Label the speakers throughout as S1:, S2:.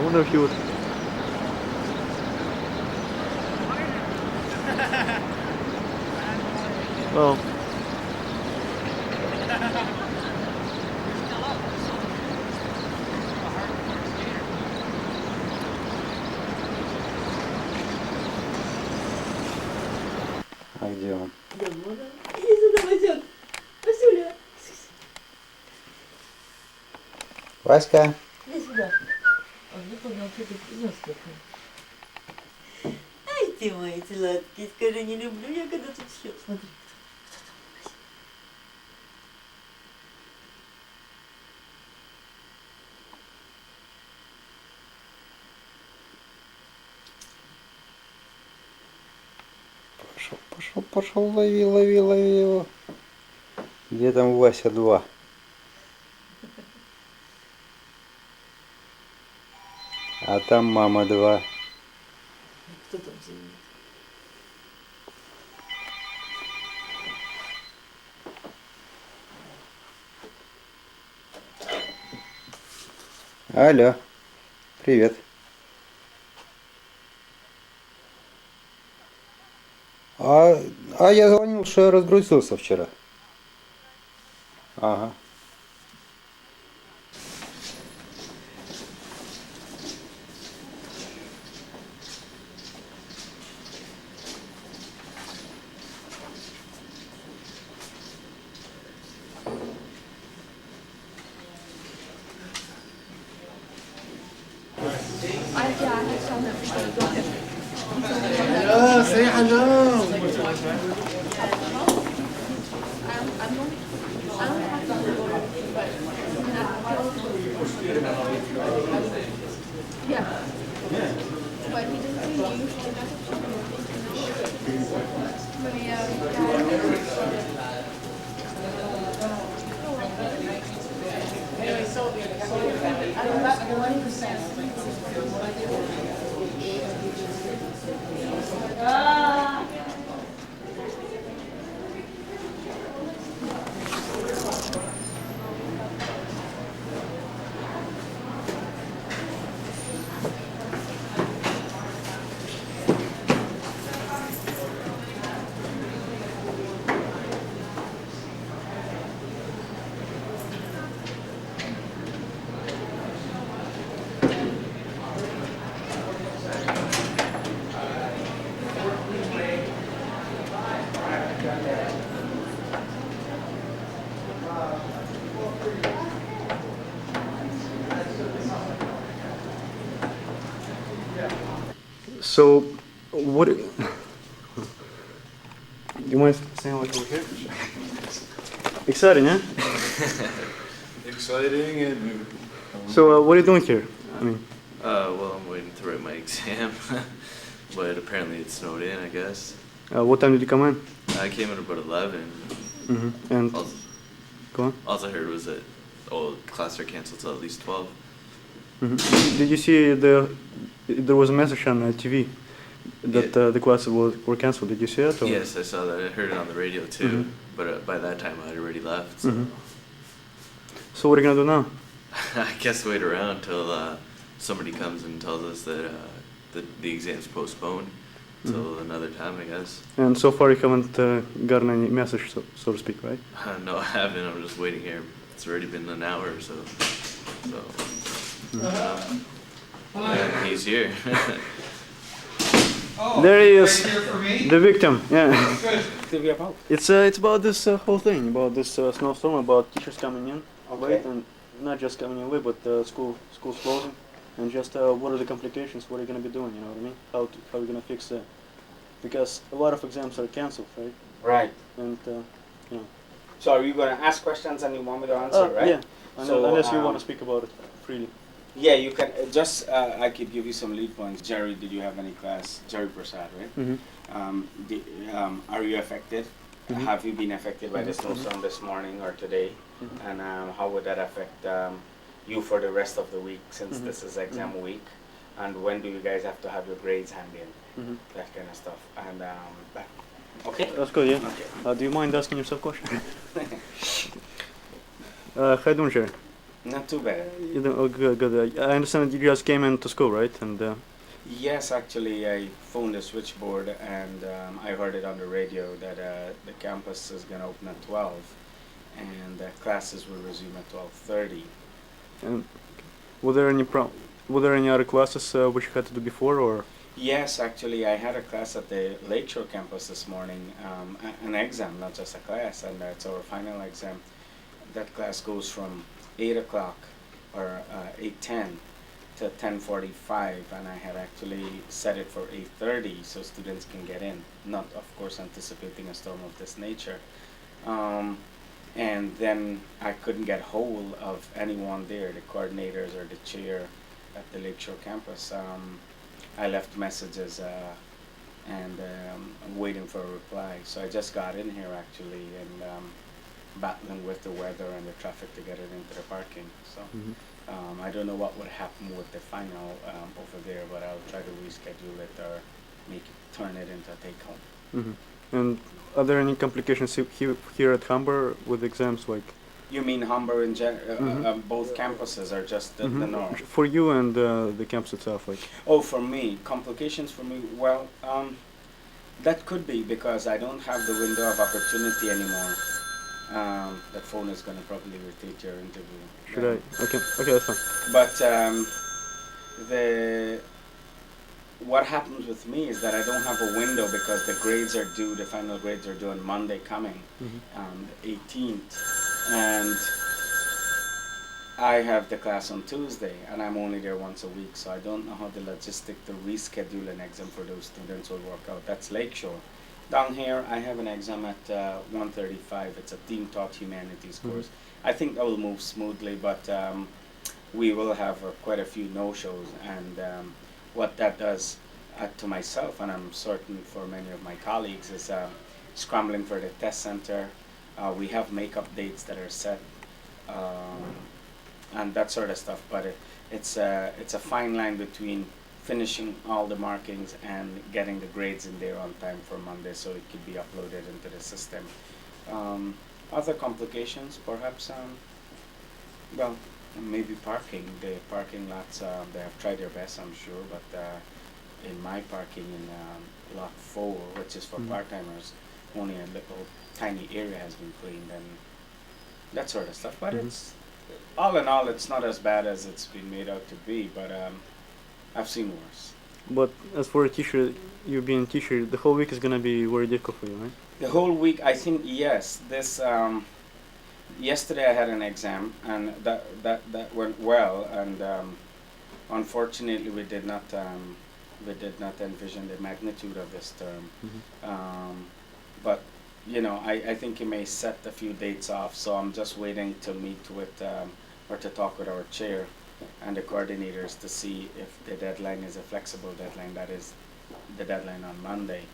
S1: wonder if he would. Well.
S2: А где он?
S3: Иди сюда, Васек. Васюля.
S2: Васька.
S3: Иди сюда. Он не понял, что ты принес такой. Ай ты мой сладкий, скажи, не люблю я, когда тут все. Смотри.
S2: Пошел, лови его. Где там Вася 2? А там мама 2.
S3: Кто там сидит?
S2: Алло. Привет. А я звонил, что я разгрузился вчера. Ага.
S4: Hello, say hello.
S1: So, what? You mind saying what over here? Exciting, huh?
S4: Exciting and
S1: So, what are you doing here? I mean,
S5: Well, I'm waiting to write my exam, but apparently it snowed in, I guess.
S1: what time did you come in?
S5: I came in about 11.
S1: And go on.
S5: All I heard was that class are canceled till at least 12.
S1: Did you see there was a message on TV that the classes were canceled? Did you see it? Or?
S5: Yes, I saw that. I heard it on the radio too, but by that time I had already left. So
S1: So what are you gonna do now?
S5: I guess wait around till somebody comes and tells us that the exam's postponed till another time, I guess.
S1: And so far you haven't gotten any message, so to speak, right?
S5: No, I haven't. I'm just waiting here. It's already been an hour or so. And he's here.
S1: There he is,
S4: right here for me.
S1: the victim. Yeah.
S4: Good.
S1: It's about this whole thing, about this snowstorm, about teachers coming in late, and not just coming in late, but schools closing, and just what are the complications? What are you gonna be doing? You know what I mean? How are you gonna fix it? Because a lot of exams are canceled, right?
S6: Right.
S1: And you know.
S6: So are you going to ask questions and you want me to answer, right?
S1: Yeah.
S6: So,
S1: Unless you want to speak about it freely.
S6: Yeah, you can. Just I could give you some lead points. Jerry, did you have any class? Jerry Prasad, right? Are you affected? Have you been affected by the snowstorm this morning or today? And how would that affect you for the rest of the week, since this is exam week? And when do you guys have to have your grades handed in? That kind of stuff. And okay.
S1: That's good, yeah.
S6: Okay.
S1: Do you mind asking yourself a question? How you doing, Jerry?
S6: Not too bad.
S1: You know, oh, good, good. I understand that you just came into school, right? And
S6: Yes, actually, I phoned the switchboard and I heard it on the radio that the campus is going to open at 12 and classes will resume at 12:30.
S1: and were there any were there any other classes which you had to do before, or?
S6: Yes, actually, I had a class at the Lakeshore campus this morning, an exam, not just a class, and it's our final exam. That class goes from 8 o'clock or 8:10 to 10:45, and I had actually set it for 8:30 so students can get in, not of course anticipating a storm of this nature. And then I couldn't get hold of anyone there, the coordinators or the chair at the Lakeshore campus. I left messages and I'm waiting for a reply. So I just got in here actually and battling with the weather and the traffic to get it into the parking. So I don't know what would happen with the final over there, but I'll try to reschedule it or turn it into a take-home.
S1: And are there any complications here at Humber with exams, like?
S6: You mean Humber in both campuses or just the north?
S1: For you and the campus itself, like?
S6: Oh, for me, complications for me. Well, that could be because I don't have the window of opportunity anymore. That phone is going to probably rotate your interview.
S1: Should I? Okay, okay, that's fine.
S6: But what happens with me is that I don't have a window because the grades are due, the final grades are due on Monday coming, the 18th. And I have the class on Tuesday and I'm only there once a week, so I don't know how the logistic to reschedule an exam for those students will work out. That's Lakeshore. Down here I have an exam at 1:35. It's a team taught humanities course. I think that will move smoothly, but we will have quite a few no-shows, and what that does to myself, and I'm certain for many of my colleagues, is scrambling for the test center. We have makeup dates that are set, and that sort of stuff. But it's a fine line between finishing all the markings and getting the grades in there on time for Monday, so it could be uploaded into the system. Other complications, perhaps, well, maybe parking. The parking lots, they have tried their best, I'm sure, but in my parking in lot 4, which is for part-timers, only a little tiny area has been cleaned and that sort of stuff. But it's, all in all, it's not as bad as it's been made out to be, but I've seen worse.
S1: But as for a teacher, you being a teacher, the whole week is going to be very difficult for you, right?
S6: The whole week, I think, yes. This yesterday I had an exam, and that went well. And unfortunately, we did not envision the magnitude of this term. But you know, I think he may set a few dates off. So I'm just waiting to meet with or to talk with our chair and the coordinators to see if the deadline is a flexible deadline. That is the deadline on Monday.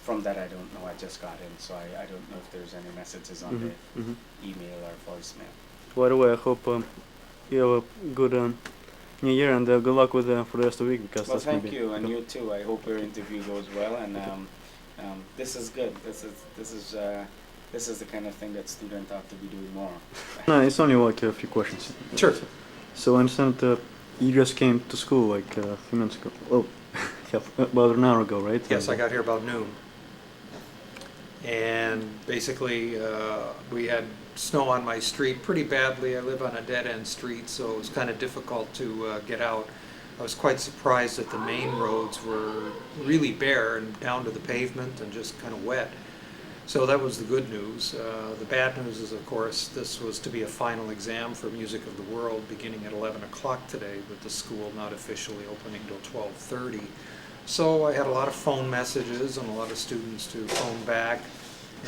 S6: From that I don't know, I just got in, so I don't know if there's any messages on the email or voicemail.
S1: By the way, I hope you have a good New Year and good luck with for the rest of the week, because
S6: Well,
S1: that's
S6: thank
S1: gonna be
S6: you, and you too. I hope your interview goes well, and this is good. This is the kind of thing that students ought to be doing more.
S1: No, it's only like a few questions.
S2: Sure.
S1: So I understand you just came to school like a few minutes ago. Oh, yeah, about an hour ago, right?
S2: Yes, I got here about noon. And basically, we had snow on my street pretty badly. I live on a dead-end street, so it was kind of difficult to get out. I was quite surprised that the main roads were really bare and down to the pavement and just kind of wet. So that was the good news. The bad news is, of course, this was to be a final exam for Music of the World beginning at 11 o'clock today, with the school not officially opening till 12:30. So I had a lot of phone messages and a lot of students to phone back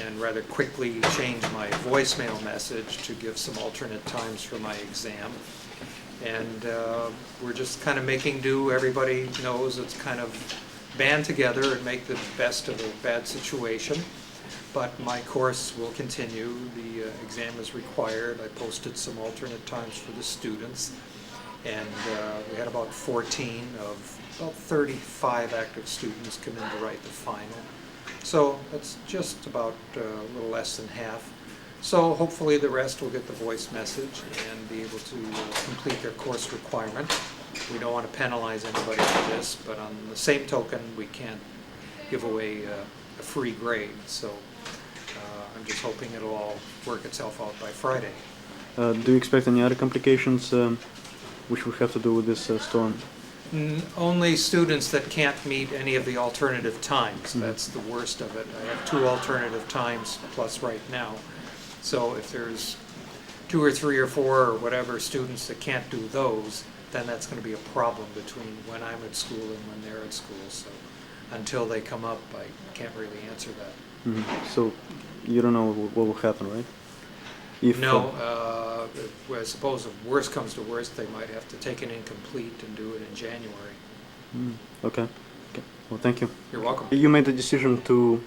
S2: and rather quickly change my voicemail message to give some alternate times for my exam. And we're just kind of making do. Everybody knows it's kind of band together and make the best of a bad situation. But my course will continue. The exam is required. I posted some alternate times for the students. And we had about 14 of about 35 active students come in to write the final. So that's just about a little less than half. So hopefully the rest will get the voice message and be able to complete their course requirement. We don't want to penalize anybody for this, but on the same token, we can't give away a free grade. So I'm just hoping it'll all work itself out by Friday.
S1: Do you expect any other complications which we have to do with this storm?
S2: Only students that can't meet any of the alternative times. That's the worst of it. I have 2 alternative times plus right now. So if there's 2 or 3 or 4 or whatever students that can't do those, then that's going to be a problem between when I'm at school and when they're at school. So until they come up, I can't really answer that.
S1: So you don't know what will happen, right? If,
S2: No, I suppose if worst comes to worst, they might have to take an incomplete and do it in January.
S1: Okay. Well, thank you.
S2: You're welcome.
S1: You made the decision to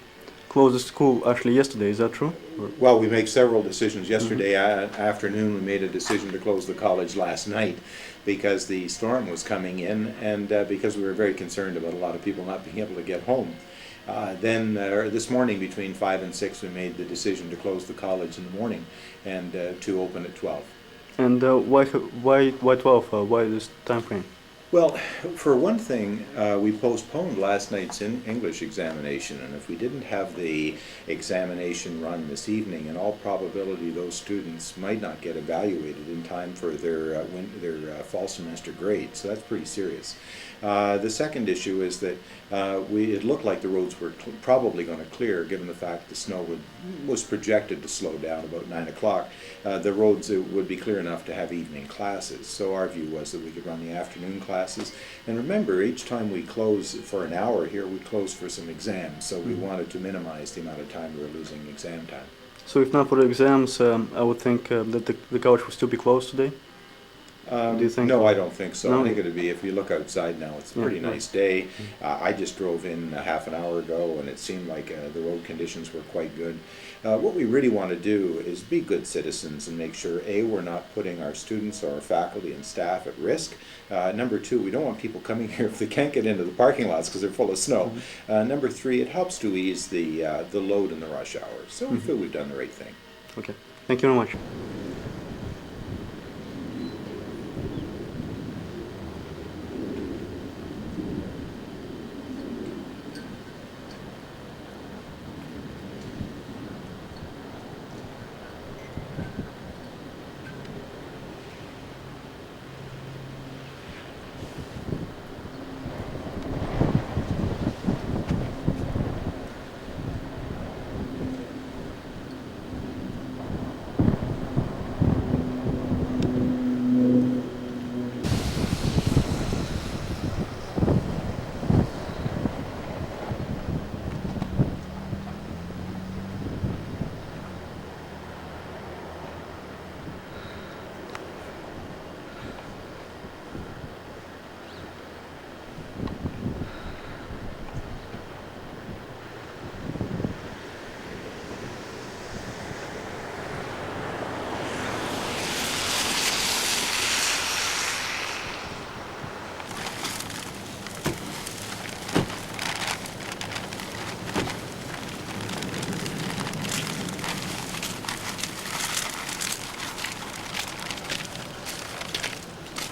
S1: close the school actually yesterday, is that true? Or?
S7: Well, we make several decisions. Yesterday afternoon, we made a decision to close the college last night because the storm was coming in and because we were very concerned about a lot of people not being able to get home. Then this morning between 5 and 6 we made the decision to close the college in the morning and to open at 12.
S1: And why 12? Why this time frame?
S7: Well, for one thing, we postponed last night's English examination, and if we didn't have the examination run this evening, in all probability those students might not get evaluated in time for their fall semester grade, so that's pretty serious. The second issue is that it looked like the roads were probably going to clear, given the fact the snow was projected to slow down about 9 o'clock. The roads would be clear enough to have evening classes, so our view was that we could run the afternoon classes. And remember, each time we close for an hour here, we close for some exams, so we wanted to minimize the amount of time we were losing exam time.
S1: So if not for the exams, I would think that the college will still be closed today? Do you think?
S7: No, I don't think so.
S1: No?
S7: I think it'd be, if you look outside now, it's a pretty nice day. I just drove in a half an hour ago and it seemed like the road conditions were quite good. What we really want to do is be good citizens and make sure, A, we're not putting our students or our faculty and staff at risk. Number 2, we don't want people coming here if they can't get into the parking lots because they're full of snow. Number 3, it helps to ease the load in the rush hour. So we feel we've done the right thing.
S1: Okay. Thank you very much.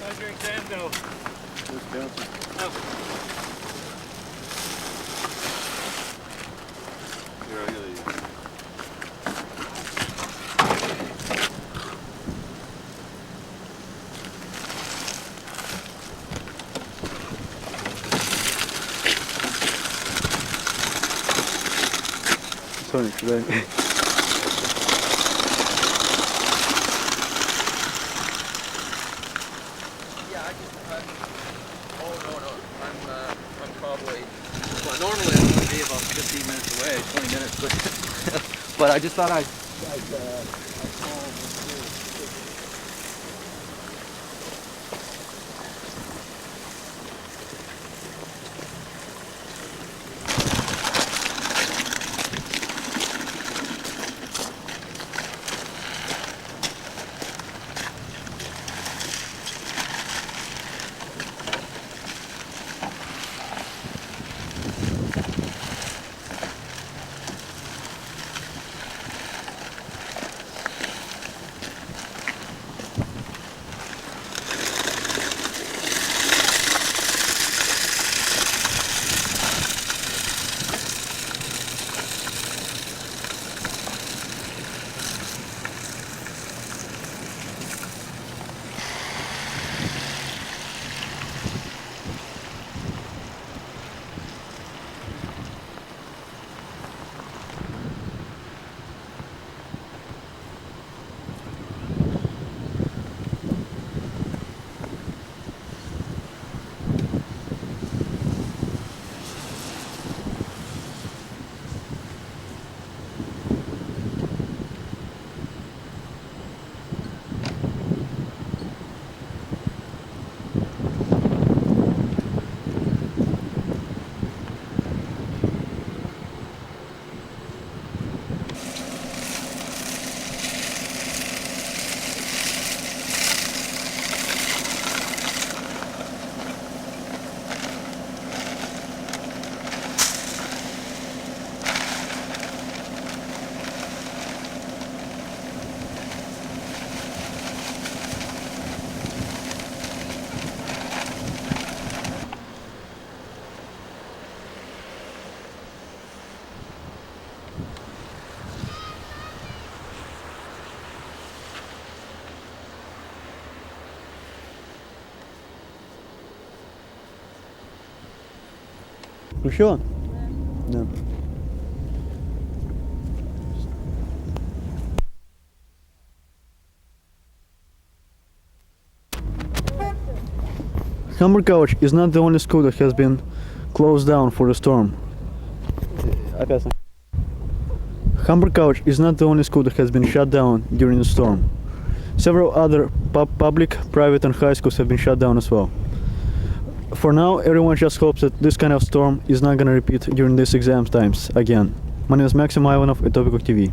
S4: How's your exam go?
S1: Sorry, today.
S8: I'm probably, well, normally I'm going to be about 15 minutes away, 20 minutes, but I just thought I'd call this here.
S1: Включила? Да. Hamburg College is not the only school that has been closed down for the storm. Hamburg College is not the only school that has been shut down during the storm. Several other public, private and high schools have been shut down as well. For now, everyone just hopes that this kind of storm is not going to repeat during these exam times again. My name is Максима, Etopic TV.